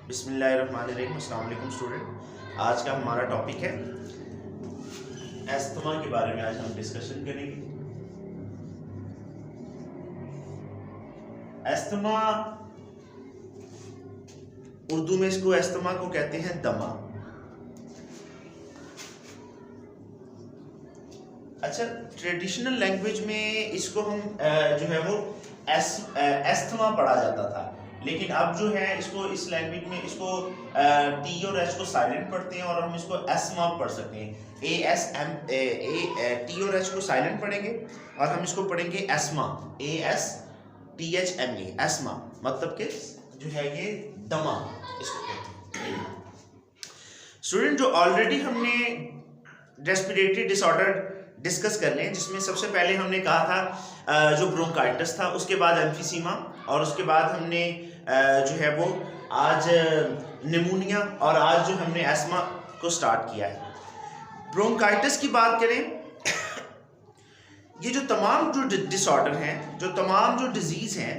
बिस्मिल्लाहिर्रहमानिर्रहीम। अस्सलाम वालेकुम स्टूडेंट, आज का हमारा टॉपिक है एस्थमा के बारे में। आज हम डिस्कशन करेंगे। एस्थमा, उर्दू में इसको एस्थमा को कहते हैं दमा। अच्छा, ट्रेडिशनल लैंग्वेज में इसको हम जो है वो एस्थमा पढ़ा जाता था, लेकिन अब जो है इसको इस लैंग्वेज में इसको टी और एच को साइलेंट पढ़ते हैं और हम इसको एस्मा पढ़ सकते हैं। टी और एच को साइलेंट पढ़ेंगे और हम इसको पढ़ेंगे एस्मा, ASTHMA, एस्मा मतलब कि जो है ये दमा इसको कहते हैं। स्टूडेंट, जो ऑलरेडी हमने रेस्पिरेटरी डिसऑर्डर डिस्कस कर लें, जिसमें सबसे पहले हमने कहा था जो ब्रोंकाइटिस था, उसके बाद एम्फीसीमा और उसके बाद हमने जो है वो आज निमोनिया और आज जो हमने एस्मा को स्टार्ट किया है। ब्रोंकाइटिस की बात करें, ये जो तमाम जो डिसऑर्डर हैं, जो तमाम जो डिजीज़ हैं,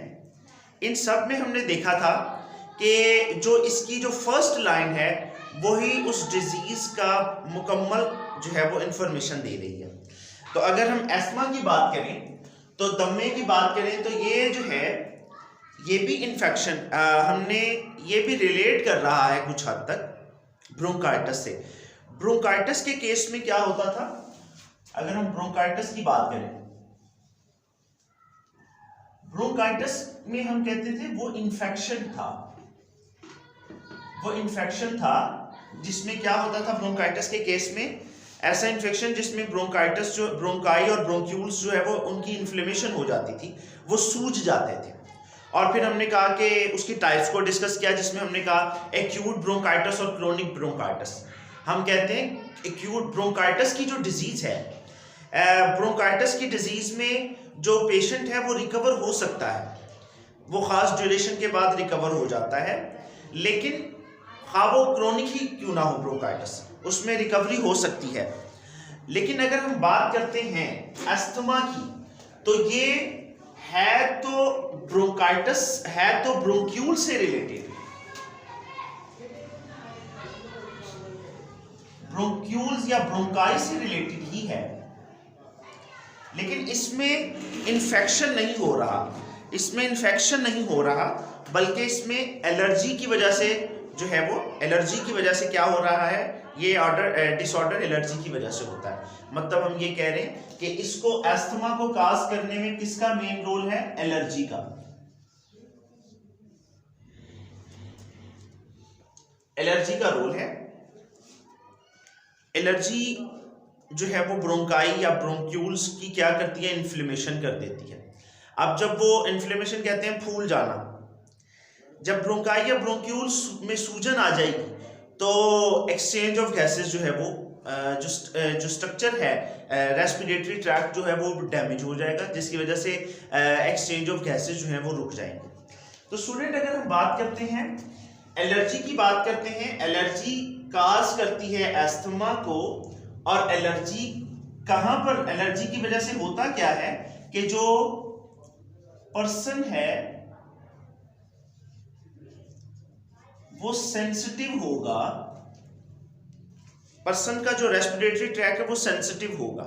इन सब में हमने देखा था कि जो इसकी जो फर्स्ट लाइन है वही उस डिजीज़ का मुकम्मल जो है वो इंफॉर्मेशन दे रही है। तो अगर हम एस्मा की बात करें, तो दमे की बात करें, तो ये जो है ये भी इन्फेक्शन हमने ये भी रिलेट कर रहा है कुछ हद तक ब्रोंकाइटिस से। ब्रोंकाइटिस के केस में क्या होता था, अगर हम ब्रोंकाइटिस की बात करें, ब्रोंकाइटिस में हम कहते थे वो इन्फेक्शन था, जिसमें क्या होता था ब्रोंकाइटिस के केस में, ऐसा इन्फेक्शन जिसमें ब्रोंकाइटिस जो ब्रोंकाई और ब्रोंक्यूल्स जो है वो उनकी इन्फ्लेमेशन हो जाती थी, वो सूज जाते थे। और फिर हमने कहा कि उसकी टाइप्स को डिस्कस किया, जिसमें हमने कहा एक्यूट ब्रोंकाइटिस और क्रोनिक ब्रोंकाइटिस। हम कहते हैं एक्यूट ब्रोंकाइटिस की जो डिजीज़ है, ब्रोंकाइटिस की डिजीज़ में जो पेशेंट है वो रिकवर हो सकता है, वो ख़ास ड्यूरेशन के बाद रिकवर हो जाता है, लेकिन हाँ वो क्रोनिक ही क्यों ना हो ब्रोंकाइटिस, उसमें रिकवरी हो सकती है। लेकिन अगर हम बात करते हैं एस्थमा की, तो ये है तो ब्रोंकाइटिस है तो ब्रोंक्यूल से रिलेटेड, ब्रोंक्यूल्स या ब्रोंकाई से रिलेटेड ही है, लेकिन इसमें इन्फेक्शन नहीं हो रहा, बल्कि इसमें एलर्जी की वजह से जो है वो क्या हो रहा है, ये डिसऑर्डर एलर्जी की वजह से होता है। मतलब हम ये कह रहे हैं कि इसको एस्थमा को काज करने में किसका मेन रोल है, एलर्जी का। एलर्जी का रोल है। एलर्जी जो है वो ब्रोंकाई या ब्रोंक्यूल्स की क्या करती है, इन्फ्लेमेशन कर देती है। अब जब वो इन्फ्लेमेशन कहते हैं फूल जाना, जब ब्रोंकाई या ब्रोंक्यूल्स में सूजन आ जाएगी तो एक्सचेंज ऑफ गैसेस जो है वो जो स्ट्रक्चर है रेस्पिरेटरी ट्रैक्ट जो है वो डैमेज हो जाएगा, जिसकी वजह से एक्सचेंज ऑफ गैसेस जो है वो रुक जाएंगे। तो स्टूडेंट, अगर हम बात करते हैं एलर्जी की बात करते हैं, एलर्जी काज करती है एस्थमा को। और एलर्जी कहां पर, एलर्जी की वजह से होता क्या है कि जो पर्सन है वो सेंसिटिव होगा, पर्सन का जो रेस्पिरेटरी ट्रैक है वो सेंसिटिव होगा,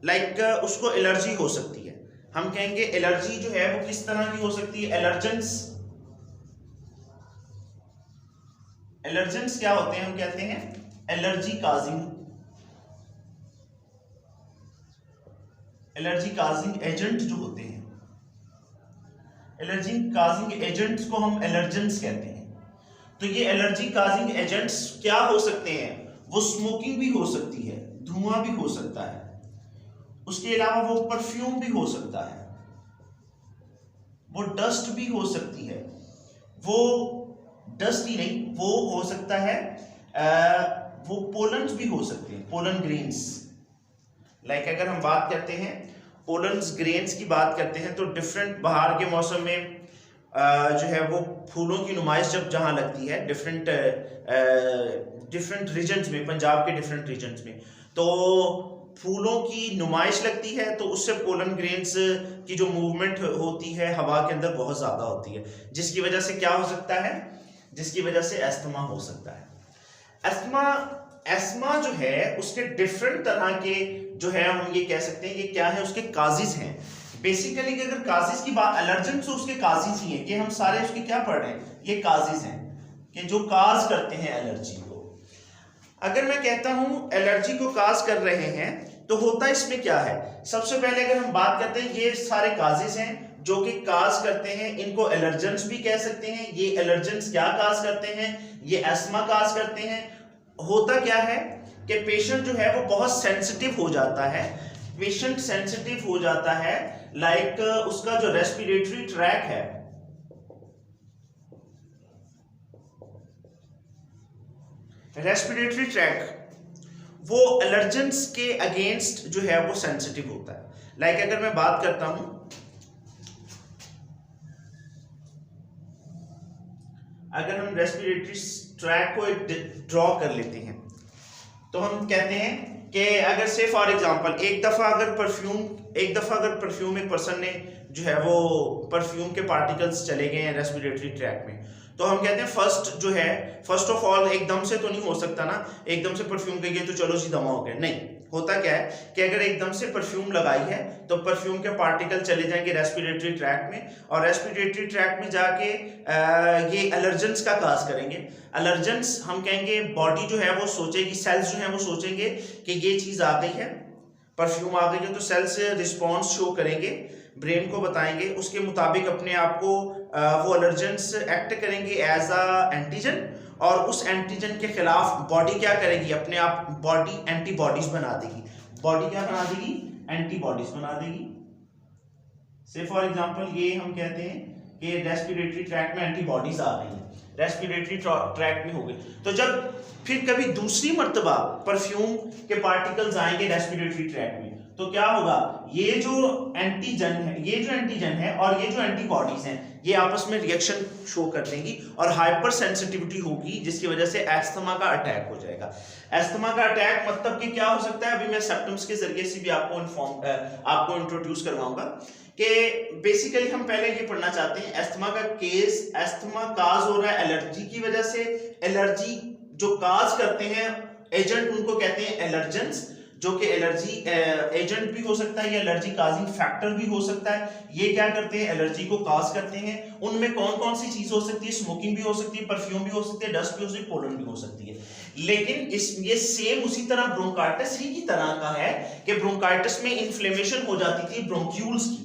लाइक उसको एलर्जी हो सकती है। हम कहेंगे एलर्जी जो है वो किस तरह की हो सकती है, एलर्जेंस क्या होते हैं, हम कहते हैं एलर्जी काजिंग एजेंट जो होते हैं, एलर्जी काजिंग एजेंट्स को हम एलर्जेंस कहते हैं। तो ये एलर्जी काजिंग एजेंट्स क्या हो सकते हैं, वो स्मोकिंग भी हो सकती है, धुआं भी हो सकता है, उसके अलावा वो परफ्यूम भी हो सकता है, वो डस्ट भी हो सकती है, वो डस्ट ही नहीं, वो हो सकता है वो पोलन्स भी हो सकते हैं, पोलन ग्रेन्स। लाइक अगर हम बात करते हैं पोलन्स ग्रेन्स की बात करते हैं, तो डिफरेंट बाहर के मौसम में जो है वो फूलों की नुमाइश जब जहाँ लगती है डिफरेंट रीजन्स में, पंजाब के डिफरेंट रीजन्स में, तो फूलों की नुमाइश लगती है तो उससे पोलन ग्रेन्स की जो मूवमेंट होती है हवा के अंदर बहुत ज्यादा होती है, जिसकी वजह से क्या हो सकता है, जिसकी वजह से अस्थमा हो सकता है। अस्थमा जो है उसके डिफरेंट तरह के जो है हम ये कह सकते हैं कि क्या है, उसके काजिज हैं। बेसिकली कि अगर काजिज की बात, एलर्जन तो उसके काजिज ही है कि हम सारे उसके क्या पढ़ रहे हैं, ये काजिज हैं कि जो काज करते हैं एलर्जी को। अगर मैं कहता हूं एलर्जी को काज कर रहे हैं तो होता इसमें क्या है, सबसे पहले अगर हम बात करते हैं ये सारे काजिज हैं जो कि काज करते हैं, इनको एलर्जेंस भी कह सकते हैं। ये एलर्जेंस क्या काज करते हैं, ये अस्थमा काज करते हैं। होता क्या है कि पेशेंट जो है वो बहुत सेंसिटिव हो जाता है, पेशेंट सेंसिटिव हो जाता है, लाइक उसका जो रेस्पिरेटरी ट्रैक है, रेस्पिरेटरी ट्रैक वो एलर्जेंस के अगेंस्ट जो है वो सेंसिटिव होता है। लाइक अगर मैं बात करता हूं, अगर हम रेस्पिरेटरी ट्रैक को ड्रॉ कर लेते हैं तो हम कहते हैं कि अगर से फॉर एग्जांपल एक दफा अगर परफ्यूम एक पर्सन ने जो है वो परफ्यूम के पार्टिकल्स चले गए हैं रेस्पिरेटरी ट्रैक में, तो हम कहते हैं फर्स्ट ऑफ ऑल एकदम से तो नहीं हो सकता ना, एकदम से परफ्यूम गई तो चलो जी दमा हो गया, नहीं। होता क्या है कि अगर एकदम से परफ्यूम लगाई है तो परफ्यूम के पार्टिकल चले जाएंगे रेस्पिरेटरी ट्रैक में, और रेस्पिरेटरी ट्रैक में जाके ये एलर्जेंस का काज करेंगे। एलर्जेंस हम कहेंगे बॉडी जो है वो सोचेगी, सेल्स जो है वो सोचेंगे कि ये चीज आ गई है, परफ्यूम आ गई है, तो सेल्स रिस्पॉन्स शो करेंगे, ब्रेन को बताएंगे, उसके मुताबिक अपने आप को वो एलर्जेंस एक्ट करेंगे एज अ एंटीजन, और उस एंटीजन के खिलाफ बॉडी क्या करेगी, अपने आप बॉडी एंटीबॉडीज बना देगी। बॉडी क्या बना देगी, एंटीबॉडीज बना देगी। से फॉर एग्जांपल ये हम कहते हैं कि रेस्पिरेटरी ट्रैक में एंटीबॉडीज आ गई हैं, रेस्पिरेटरी ट्रैक में हो गई, तो जब फिर कभी दूसरी मर्तबा परफ्यूम के पार्टिकल्स आएंगे रेस्पिरेटरी ट्रैक में, तो क्या होगा, ये जो एंटीजन है और ये जो एंटीबॉडीज हैं ये आपस में रिएक्शन शो कर देंगी और हाइपर सेंसिटिविटी होगी, जिसकी वजह से एस्थमा का अटैक हो जाएगा। एस्थमा का अटैक मतलब कि क्या हो सकता है, अभी मैं सिम्टम्स के जरिए से भी आपको इंट्रोड्यूस करवाऊंगा कि बेसिकली हम पहले ये पढ़ना चाहते हैं एस्थमा का केस। एस्थमा काज हो रहा है एलर्जी की वजह से, एलर्जी जो काज करते हैं एजेंट उनको कहते हैं एलर्जेंस, जो कि एलर्जी एजेंट भी हो सकता है या एलर्जी काजिंग फैक्टर भी हो सकता है। ये क्या करते हैं, एलर्जी को काज करते हैं। उनमें कौन कौन सी चीज हो सकती है, स्मोकिंग भी हो सकती है, परफ्यूम भी हो सकती है, डस्ट भी हो सकती है, पोलन भी हो सकती है। लेकिन ये सेम उसी तरह ब्रोंकाइटिस ही की तरह का है कि ब्रोंकाइटिस में इन्फ्लेमेशन हो जाती थी ब्रोंक्यूल्स की।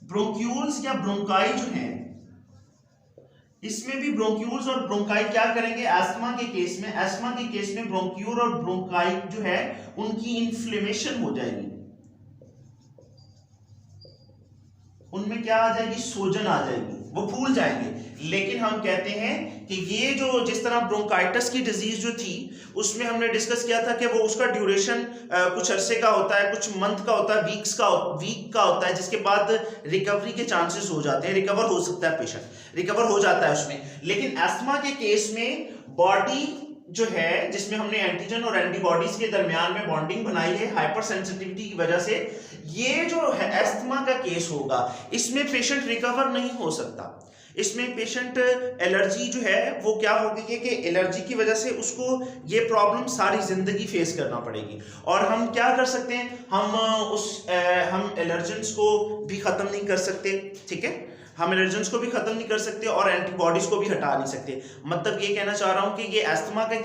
ब्रोंक्यूल्स या ब्रोंकाई जो हैं, इसमें भी ब्रोंक्यूल्स और ब्रोंकाई क्या करेंगे, एस्थमा के केस में ब्रोंक्यूल और ब्रोंकाई जो है उनकी इन्फ्लेमेशन हो जाएगी, उनमें क्या आ जाएगी, सोजन आ जाएगी, वो फूल जाएंगे। लेकिन हम कहते हैं कि ये जो जिस तरह ब्रोंकाइटिस की डिजीज जो थी उसमें हमने डिस्कस किया था कि वो उसका ड्यूरेशन कुछ अरसे का होता है, कुछ मंथ का होता है, वीक का होता है, जिसके बाद रिकवरी के चांसेस हो जाते हैं, रिकवर हो सकता है, पेशेंट रिकवर हो जाता है उसमें। लेकिन एस्थमा के केस में बॉडी जो है जिसमें हमने एंटीजन और एंटीबॉडीज के दरमियान में बॉन्डिंग बनाई है हाइपर सेंसिटिविटी की वजह से, ये जो एस्थमा का केस होगा इसमें पेशेंट रिकवर नहीं हो सकता। इसमें पेशेंट एलर्जी जो है वो क्या होगी कि एलर्जी की वजह से उसको ये प्रॉब्लम सारी जिंदगी फेस करना पड़ेगी। और हम क्या कर सकते हैं, हम एलर्जेंस को भी खत्म नहीं कर सकते, ठीक है, हम एलर्जेंस को भी खत्म नहीं कर सकते और एंटीबॉडीज को भी हटा नहीं सकते। मतलब ये कहना चाह रहा हूं कि ये एस्थमा के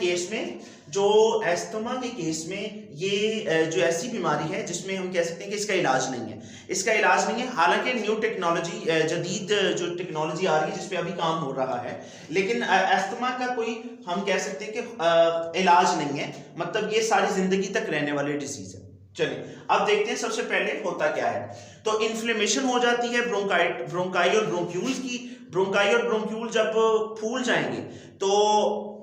केस में ये जो ऐसी बीमारी है जिसमें हम कह सकते हैं कि इसका इलाज नहीं है, हालांकि न्यू टेक्नोलॉजी, जदीद जो टेक्नोलॉजी आ रही है जिस पे अभी काम हो रहा है, लेकिन एस्थमा का कोई हम कह सकते हैं कि इलाज नहीं है, मतलब ये सारी जिंदगी तक रहने वाली डिजीज है। चलिए अब देखते हैं सबसे पहले होता क्या है। तो इन्फ्लेमेशन हो जाती है ब्रोंकाई और ब्रोंक्यूल्स की। ब्रोंकाई और ब्रोंक्यूल जब फूल जाएंगे तो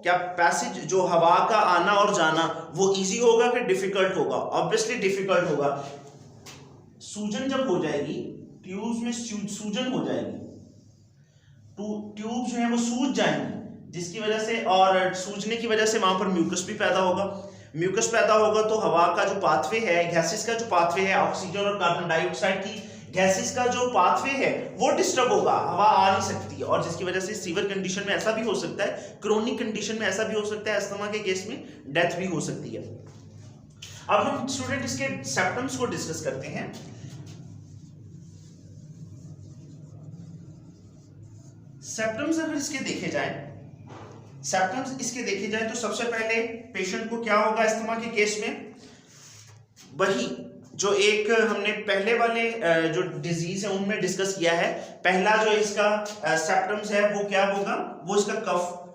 क्या पैसेज जो हवा का आना और जाना वो इजी होगा कि डिफिकल्ट होगा? ऑब्वियसली डिफिकल्ट होगा। सूजन जब हो जाएगी, ट्यूब्स में सूजन हो जाएगी, ट्यूब जो है वो सूज जाएंगी, जिसकी वजह से, और सूजने की वजह से वहां पर म्यूकस भी पैदा होगा। म्यूकस पैदा होगा तो हवा का जो पाथवे है, गैसेस का जो पाथवे है, ऑक्सीजन और कार्बन डाइऑक्साइड की गैसेस का जो पाथवे है वो डिस्टर्ब होगा, हवा आ नहीं सकती, और जिसकी वजह से सीवियर कंडीशन में ऐसा भी हो सकता है, क्रोनिक कंडीशन में ऐसा भी हो सकता है, अस्थमा के केस में डेथ भी हो सकती है। अब हम स्टूडेंट इसके सिम्पटम्स को डिस्कस करते हैं। सिम्पटम्स अगर इसके देखे जाए, तो सबसे पहले पेशेंट को क्या होगा अस्थमा के केस में, वही जो एक हमने पहले वाले जो डिजीज है उनमें डिस्कस किया है। पहला जो इसका सिम्पटम्स है वो क्या होगा, वो इसका कफ,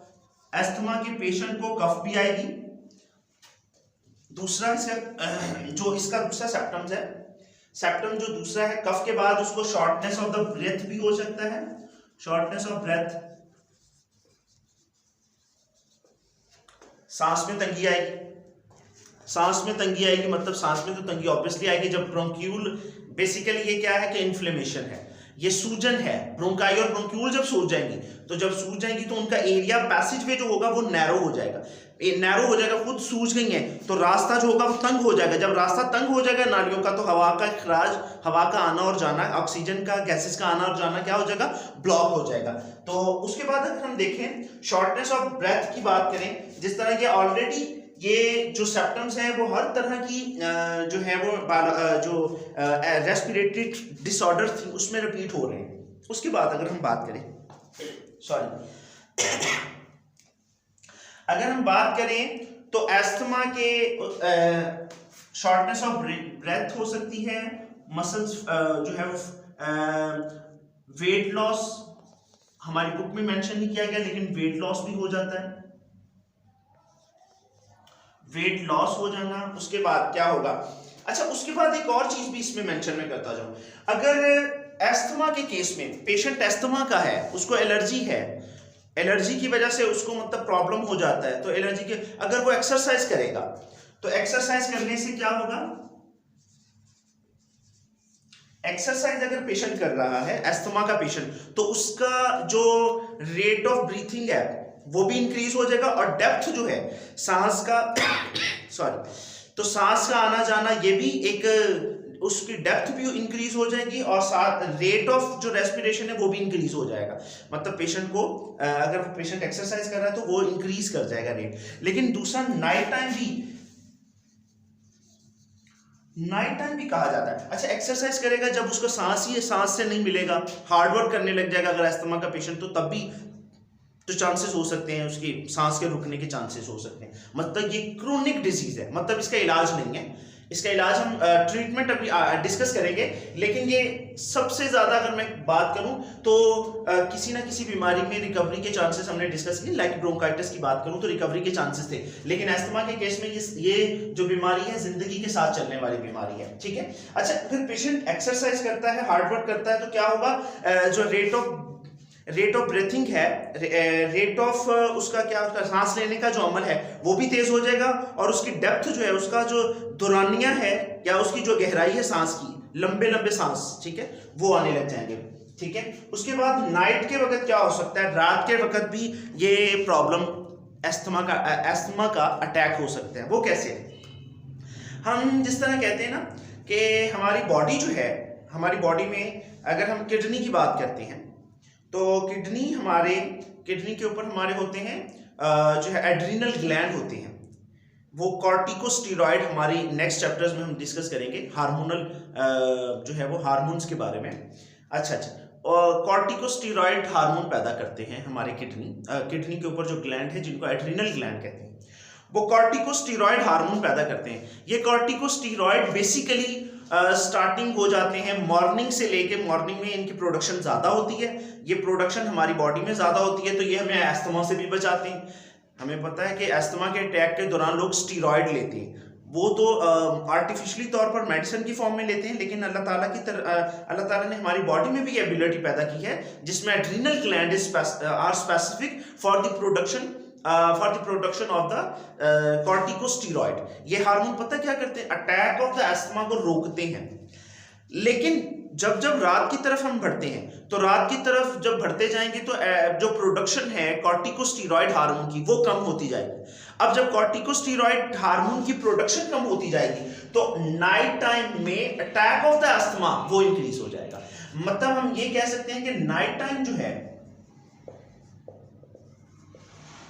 अस्थमा के पेशेंट को कफ भी आएगी। दूसरा इसका जो इसका दूसरा सिम्पटम्स है, सिम्पटम जो दूसरा है कफ के बाद उसको शॉर्टनेस ऑफ द ब्रेथ भी हो सकता है, शॉर्टनेस ऑफ ब्रेथ, सांस में तंगी आएगी। सांस में तंगी आएगी मतलब सांस में तो तंगी ऑब्वियसली आएगी जब ब्रोंक्यूल, बेसिकली ये क्या है कि इन्फ्लेमेशन है, ये सूजन है। ब्रोंकाई और ब्रोंक्यूल जब सूज जाएंगी, तो जब सूज जाएंगी तो उनका एरिया पैसेज वे जो होगा वो नैरो हो जाएगा, नैरो हो जाएगा, खुद सूज गई है तो रास्ता जो होगा वो तंग हो जाएगा। जब रास्ता तंग हो जाएगा नालियों का, तो हवा का इखराज, हवा का आना और जाना, ऑक्सीजन का, गैसेस का आना और जाना क्या हो जाएगा, ब्लॉक हो जाएगा। तो उसके बाद अगर हम देखें शॉर्टनेस ऑफ ब्रेथ की बात करें, जिस तरह के ऑलरेडी ये जो सिम्पटम्स हैं वो हर तरह की जो है वो जो रेस्पिरेटरी डिसऑर्डर थी उसमें रिपीट हो रहे हैं। उसके बाद अगर हम बात करें, अगर हम बात करें तो अस्थमा के शॉर्टनेस ऑफ ब्रेथ हो सकती है, मसल्स जो है वेट लॉस, हमारी बुक में मेंशन नहीं किया गया लेकिन वेट लॉस भी हो जाता है, वेट लॉस हो जाना। उसके बाद क्या होगा, अच्छा उसके बाद एक और चीज भी इसमें मेंशन में करता जाऊं, अगर अस्थमा के केस में पेशेंट अस्थमा का है, उसको एलर्जी है, एलर्जी की वजह से उसको मतलब प्रॉब्लम हो जाता है, तो एलर्जी के अगर वो एक्सरसाइज करेगा तो एक्सरसाइज करने से क्या होगा, एक्सरसाइज अगर पेशेंट कर रहा है अस्थमा का पेशेंट, तो उसका जो रेट ऑफ ब्रीथिंग है वो भी इंक्रीज हो जाएगा, और डेप्थ जो है सांस का तो सांस का आना जाना ये भी एक उसकी डेप्थ भी इंक्रीज हो जाएगी, और साथ रेट ऑफ जो रेस्पिरेशन है वो भी इंक्रीज हो जाएगा। मतलब पेशेंट को अगर पेशेंट एक्सरसाइज कर रहा है तो वो इंक्रीज कर जाएगा रेट। लेकिन दूसरा नाइट टाइम भी कहा जाता है। अच्छा एक्सरसाइज करेगा जब उसको सांस से नहीं मिलेगा, हार्ड वर्क करने लग जाएगा अगर अस्थमा का पेशेंट, तो तब भी तो चांसेस हो सकते हैं, उसकी सांस के रुकने के चांसेस हो सकते हैं। मतलब ये क्रोनिक डिजीज है, मतलब इसका इलाज नहीं है, इसका इलाज हम ट्रीटमेंट अभी डिस्कस करेंगे। लेकिन ये सबसे ज्यादा अगर मैं बात करूं तो किसी ना किसी बीमारी में रिकवरी के चांसेस हमने डिस्कस किए, लाइक ब्रोंकाइटिस की बात करूं तो रिकवरी के चांसेस थे, लेकिन अस्थमा के केस में ये जो बीमारी है जिंदगी के साथ चलने वाली बीमारी है, ठीक है। अच्छा फिर पेशेंट एक्सरसाइज करता है, हार्ड वर्क करता है, तो क्या होगा, जो रेट ऑफ ब्रीथिंग है, रेट ऑफ उसका क्या, उसका सांस लेने का जो अमल है वो भी तेज हो जाएगा, और उसकी डेप्थ जो है, उसका जो दौरानिया है या उसकी जो गहराई है सांस की, लंबे लंबे सांस, ठीक है, वो आने लग जाएंगे, ठीक है। उसके बाद नाइट के वक्त क्या हो सकता है, रात के वक्त भी ये प्रॉब्लम अस्थमा का अटैक हो सकता है। वो कैसे, हम जिस तरह कहते हैं ना कि हमारी बॉडी जो है, हमारी बॉडी में अगर हम किडनी की बात करते हैं तो किडनी के ऊपर हमारे होते हैं जो है एड्रीनल ग्लैंड होते हैं, वो कॉर्टिकोस्टेरॉइड, हमारी नेक्स्ट चैप्टर्स में हम डिस्कस करेंगे हार्मोनल जो है वो हार्मोन्स के बारे में। अच्छा और कॉर्टिकोस्टेरॉइड हार्मोन पैदा करते हैं हमारे किडनी के ऊपर जो ग्लैंड है जिनको एड्रीनल ग्लैंड कहते हैं, वो कॉर्टिकोस्टेरॉइड हार्मोन पैदा करते हैं। ये कॉर्टिकोस्टेरॉइड बेसिकली स्टार्टिंग हो जाते हैं मॉर्निंग से लेके, मॉर्निंग में इनकी प्रोडक्शन ज्यादा होती है, ये प्रोडक्शन हमारी बॉडी में ज्यादा होती है, तो ये हमें अस्थमा से भी बचाते हैं। हमें पता है कि अस्थमा के अटैक के दौरान लोग स्टीरॉयड लेते हैं, वो तो आर्टिफिशियली तौर पर मेडिसिन की फॉर्म में लेते हैं, लेकिन अल्लाह ताला ने हमारी बॉडी में भी एबिलिटी पैदा की है जिसमें adrenal gland are specific for the production of the corticosteroid. ये हार्मोन पता क्या करते हैं, अटैक ऑफ द अस्थमा को रोकते हैं। लेकिन जब जब रात की तरफ हम बढ़ते हैं तो रात की तरफ जब बढ़ते जाएंगे तो जो प्रोडक्शन है कॉर्टिकोस्टेरॉइड हार्मोन की वो कम होती जाएगी। अब जब कॉर्टिकोस्टेरॉइड हार्मोन की प्रोडक्शन कम होती जाएगी तो नाइट टाइम में अटैक ऑफ द अस्थमा वो इंक्रीज हो जाएगा। मतलब हम ये कह सकते हैं कि नाइट टाइम जो है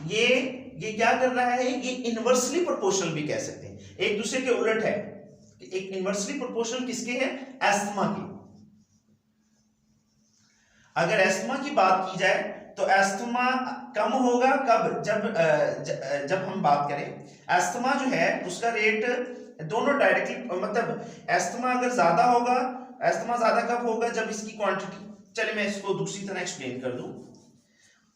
ये क्या कर रहा है, ये इनवर्सली प्रोपोर्शनल भी कह सकते हैं, एक दूसरे के उलट है। एक इनवर्सली प्रोपोर्शनल किसके है, अस्थमा की। अगर अस्थमा की बात की जाए तो अस्थमा कम होगा कब, जब हम बात करें अस्थमा जो है उसका रेट दोनों डायरेक्टली, मतलब अस्थमा अगर ज्यादा होगा, अस्थमा ज्यादा कब होगा, जब इसकी क्वांटिटी, चले मैं इसको दूसरी तरह एक्सप्लेन कर दूं।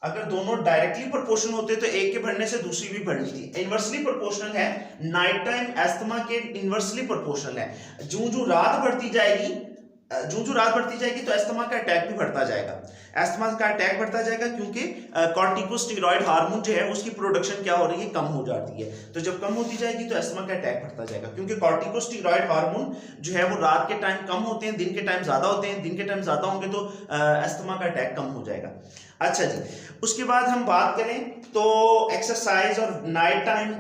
अगर दोनों डायरेक्टली प्रोपोर्शनल होते तो एक के बढ़ने से दूसरी भी बढ़नी थी। इनवर्सली प्रोपोर्शनल है, नाइट टाइम अस्थमा के इनवर्सली प्रोपोर्शनल है। जो रात बढ़ती जाएगी, जो रात बढ़ती जाएगी तो अस्थमा का अटैक भी बढ़ता जाएगा। अस्थमा का अटैक बढ़ता जाएगा क्योंकि कॉर्टिकोस्टेरॉइड हार्मोन जो है उसकी प्रोडक्शन क्या हो रही है, कम हो जाती है। तो जब कम होती जाएगी तो अस्थमा का अटैक बढ़ता जाएगा, क्योंकि कॉर्टिकोस्टेरॉइड हार्मोन जो है वो रात के टाइम कम होते हैं, दिन के टाइम ज्यादा होते हैं। दिन के टाइम ज्यादा होंगे तो अस्थमा का अटैक कम हो जाएगा। अच्छा जी, उसके बाद हम बात करें तो एक्सरसाइज और नाइट टाइम,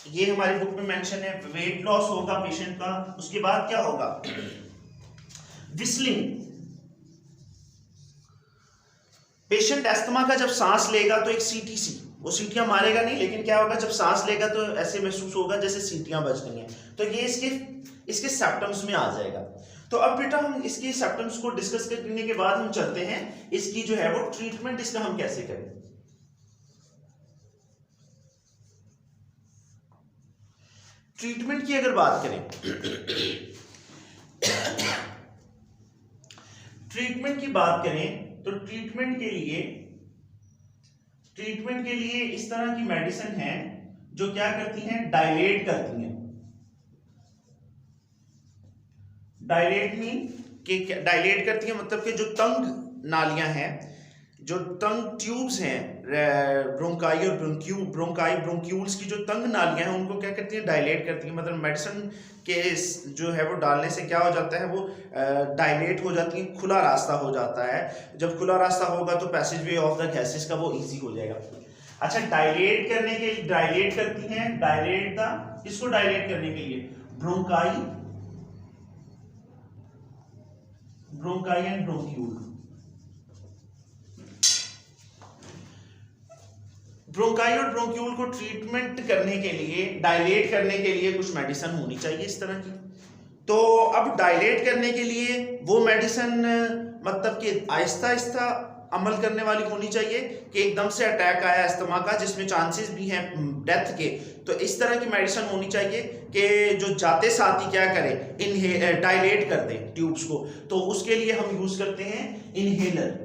ये हमारी बुक में मेंशन है। वेट लॉस होगा पेशेंट का, उसके बाद क्या होगा, विस्लिंग। पेशेंट अस्थमा का जब सांस लेगा तो एक सीटीसी, वो सीटियां मारेगा नहीं, लेकिन क्या होगा जब सांस लेगा तो ऐसे महसूस होगा जैसे सीटियां बज रही हैं। तो ये इसके सिम्टम्स में आ जाएगा। तो अब बेटा हम इसके सिम्टम्स को डिस्कस करने के बाद हम चलते हैं इसकी जो है वो ट्रीटमेंट, इसका हम कैसे करें। ट्रीटमेंट की अगर बात करें ट्रीटमेंट की बात करें तो ट्रीटमेंट के लिए इस तरह की मेडिसिन है जो क्या करती हैं, डायलेट करती हैं। डायलेट करती है मतलब कि जो तंग नालियां हैं, जो तंग ट्यूब्स हैं, ब्रोंकाई और ब्रोंक्यूल्स की जो तंग नालियां हैं उनको क्या करती हैं, डायलेट करती हैं। मतलब मेडिसिन के जो है वो डालने से क्या हो जाता है, वो डायलेट हो जाती है, खुला रास्ता हो जाता है। जब खुला रास्ता होगा तो passage way of the gases का वो इजी हो जाएगा। अच्छा, डायलेट करती हैं, इसको डायलेट करने के लिए ब्रोंकाई एंड ब्रोंक्यूल। ब्रोंकाई और ब्रोंक्यूल को ट्रीटमेंट करने के लिए, डायलेट करने के लिए कुछ मेडिसिन होनी चाहिए इस तरह की। तो अब डायलेट करने के लिए वो मेडिसिन मतलब कि आहिस्ता आहिस्ता अमल करने वाली होनी चाहिए कि एकदम से अटैक आया अस्थमा का जिसमें चांसेस भी हैं डेथ के, तो इस तरह की मेडिसिन होनी चाहिए कि जो जाते साथ ही क्या करे, डायलेट कर दे ट्यूब्स को। तो उसके लिए हम यूज करते हैं इनहेलर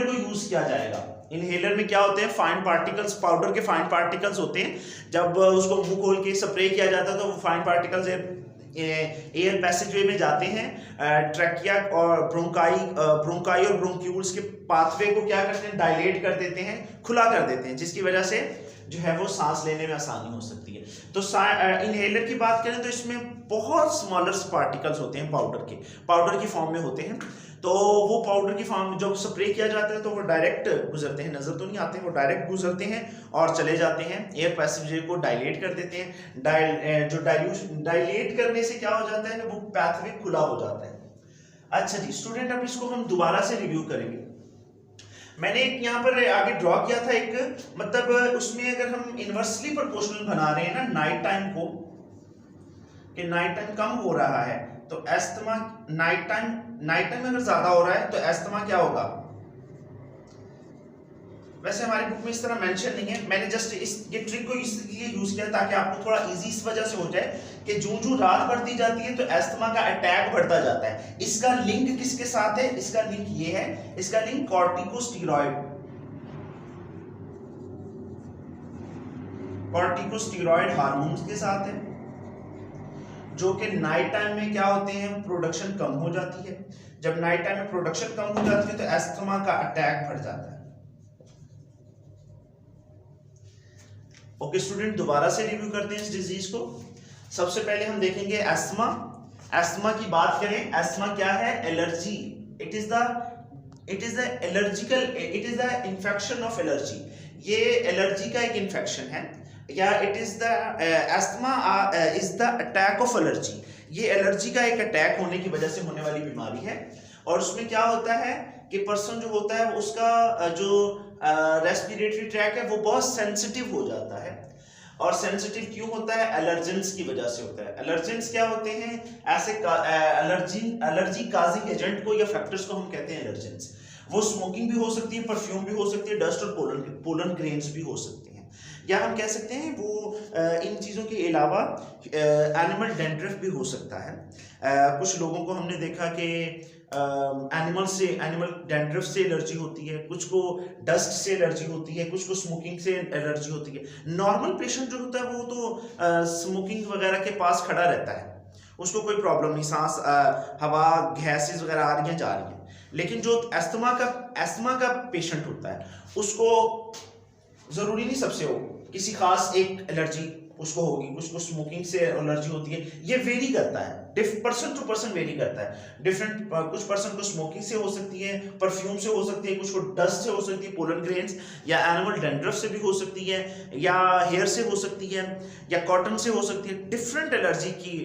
को यूज किया जाएगा। इनहेलर में क्या होते हैं, फाइन पार्टिकल्स, पाउडर के फाइन पार्टिकल्स होते हैं। जब उसको मुंह खोल के स्प्रे किया जाता है तो वो फाइन पार्टिकल्स एयर पैसेजवे में जाते हैं, ट्रैकिया और ब्रोंकाई और ब्रोंक्यूल्स के पाथवे को क्या करते हैं, डायलेट कर देते हैं, खुला कर देते हैं, जिसकी वजह से जो है वो सांस लेने में आसानी हो सकती है। तो इनहेलर की बात करें तो इसमें बहुत स्मॉलर पार्टिकल्स होते हैं, पाउडर की फॉर्म में होते हैं। तो वो पाउडर की फॉर्म जब स्प्रे किया जाता है तो वो डायरेक्ट गुजरते हैं, नजर तो नहीं आते, वो डायरेक्ट गुजरते हैं और चले जाते हैं, एयर पैसेजवे को डायलेट कर देते हैं। जो डायलेट करने से क्या हो जाता है ना, वो पैथवे खुला हो जाता है। अच्छा जी स्टूडेंट, अब इसको हम दोबारा से रिव्यू करेंगे। मैंने एक यहाँ पर आगे ड्रॉ किया था एक, मतलब उसमें अगर हम इनवर्सली प्रोपोर्शनल बना रहे हैं ना नाइट टाइम को, कि नाइट टाइम कम हो रहा है तो अस्थमा, नाइट टाइम अगर ज्यादा हो रहा है तो अस्थमा क्या होगा। वैसे हमारी बुक में इस तरह मेंशन नहीं है, मैंने जस्ट ये ट्रिक को इसलिए यूज किया ताकि आपको थोड़ा इजी इस वजह से हो जाए कि जो रात बढ़ती जाती है तो अस्थमा का अटैक बढ़ता जाता है। इसका लिंक किसके साथ है, इसका लिंक ये है, इसका लिंक कॉर्टिकोस्टेरॉइड हार्मोन्स के साथ है, जो कि नाइट टाइम में क्या होते हैं, प्रोडक्शन कम हो जाती है। जब नाइट टाइम में प्रोडक्शन कम हो जाती है तो अस्थमा का अटैक बढ़ जाता है। ओके स्टूडेंट, दोबारा से रिव्यू करते हैं इस डिजीज को। सबसे पहले हम देखेंगे एस्थमा। एस्थमा की बात करें, एस्थमा क्या है? Allergy. It is the infection of allergy. ये एलर्जी का एक इन्फेक्शन है, या it is the asthma is the attack of allergy. ये एलर्जी का एक अटैक होने की वजह से होने वाली बीमारी है। और उसमें क्या होता है कि पर्सन जो होता है उसका जो रेस्पिरेटरी ट्रैक है वो बहुत सेंसिटिव हो जाता है। और सेंसिटिव क्यों होता है? एलर्जेंस की वजह से होता है। एलर्जेंस क्या होते हैं? ऐसे एलर्जी काजिंग एजेंट को या फैक्टर्स को हम कहते हैं एलर्जेंस। वो स्मोकिंग भी हो सकती है, परफ्यूम भी हो सकती है, डस्ट और पोलन ग्रेन्स भी हो सकते हैं, या हम कह सकते हैं वो इन चीज़ों के अलावा एनिमल डेंड्रफ भी हो सकता है। कुछ लोगों को हमने देखा कि एनिमल डेंड्रफ से एलर्जी होती है, कुछ को डस्ट से एलर्जी होती है, कुछ को स्मोकिंग से एलर्जी होती है। नॉर्मल पेशेंट जो होता है वो तो स्मोकिंग वगैरह के पास खड़ा रहता है, उसको कोई प्रॉब्लम नहीं, सांस हवा गैसेस वगैरह आ रही हैं जा रही हैं। लेकिन जो एस्थमा का पेशेंट होता है उसको जरूरी नहीं सबसे हो, किसी खास एक एलर्जी उसको होगी, कुछ को स्मोकिंग से एलर्जी होती है, ये वेरी करता है, पर्सन टू पर्सन वेरी करता है। डिफरेंट कुछ पर्सन को स्मोकिंग से हो सकती है, परफ्यूम से हो सकती है, कुछ को डस्ट से हो सकती है, पोलन ग्रेन्स या एनिमल डेंड्रफ से भी हो सकती है, या हेयर से हो सकती है, या कॉटन से हो सकती है। डिफरेंट एलर्जी की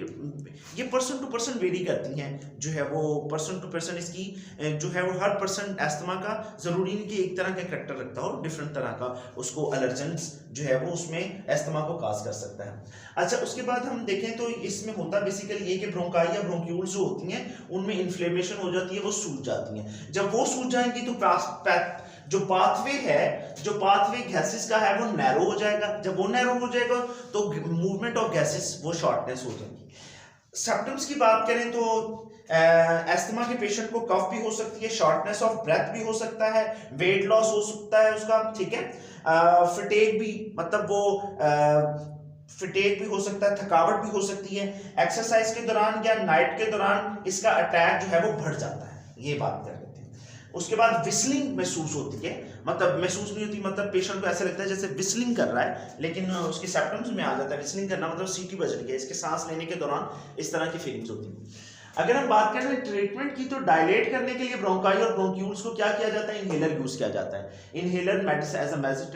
ये पर्सन टू पर्सन वेरी करती हैं, जो है वो पर्सन टू पर्सन इसकी जो है वो हर पर्सन एस्थमा का जरूरी नहीं कि एक तरह का करेक्टर रखता हो, डिफरेंट तरह का उसको एलर्जेंस जो है वो उसमें एस्थमा को काज कर सकता है। अच्छा, उसके बाद हम देखें तो इसमें होता बेसिकली ये कि ब्रोंकाई या ब्रोंक्यूल्स जो होती हैं उनमें इन्फ्लेमेशन हो जाती है, वो सूज जाती हैं। जब वो सूज जाएंगी तो जो पाथवे गैसेस का है वो नैरो हो जाएगा। जब वो नैरो हो जाएगा तो मूवमेंट ऑफ गैसेस वो शॉर्टनेस हो जाएगी। सिम्टम्स की बात करें तो एस्थमा के पेशेंट को कफ भी हो सकती है, शॉर्टनेस ऑफ ब्रेथ भी हो सकता है, वेट लॉस हो सकता है उसका, ठीक है, फटीग भी, मतलब वो फटीग भी हो सकता है, थकावट भी हो सकती है। एक्सरसाइज के दौरान या नाइट के दौरान इसका अटैक जो है वो बढ़ जाता है, ये बात कर लेते हैं। उसके बाद विस्लिंग महसूस होती है, मतलब महसूस नहीं होती, मतलब पेशेंट को ऐसे लगता है जैसे विस्लिंग कर रहा है, लेकिन उसके सिम्टम्स में आ जाता है। विस्लिंग करना मतलब सीटी बज रही है, इसके सांस लेने के दौरान इस तरह की फीलिंग्स होती हैं। अगर हम बात करें ट्रीटमेंट की तो डायलेट करने के लिए ब्रोंकाई और ब्रोंक्यूल्स को क्या किया जाता है? इनहेलर यूज किया जाता है। इनहेलर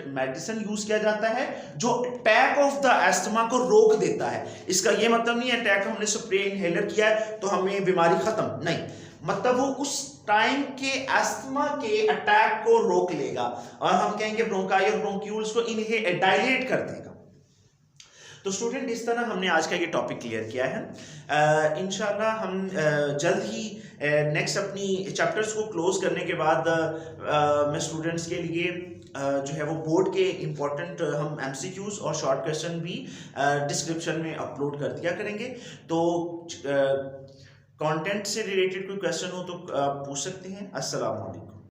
मेडिसिन यूज किया जाता है जो अटैक ऑफ द एस्थमा को रोक देता है। इसका ये मतलब नहीं है अटैक हमने स्प्रे इनहेलर किया है तो हमें बीमारी खत्म, नहीं, मतलब वो उस टाइम के एस्थमा के अटैक को रोक लेगा, और हम कहेंगे ब्रोंकाई और ब्रोंक्यूल्स को डायलेट कर देगा। तो स्टूडेंट, इस तरह हमने आज का ये टॉपिक क्लियर किया है। इंशाल्लाह हम जल्द ही नेक्स्ट अपनी चैप्टर्स को क्लोज करने के बाद मैं स्टूडेंट्स के लिए जो है वो बोर्ड के इम्पोर्टेंट हम MCQs और शॉर्ट क्वेश्चन भी डिस्क्रिप्शन में अपलोड कर दिया करेंगे। तो कंटेंट से रिलेटेड कोई क्वेश्चन हो तो पूछ सकते हैं। अस्सलाम वालेकुम।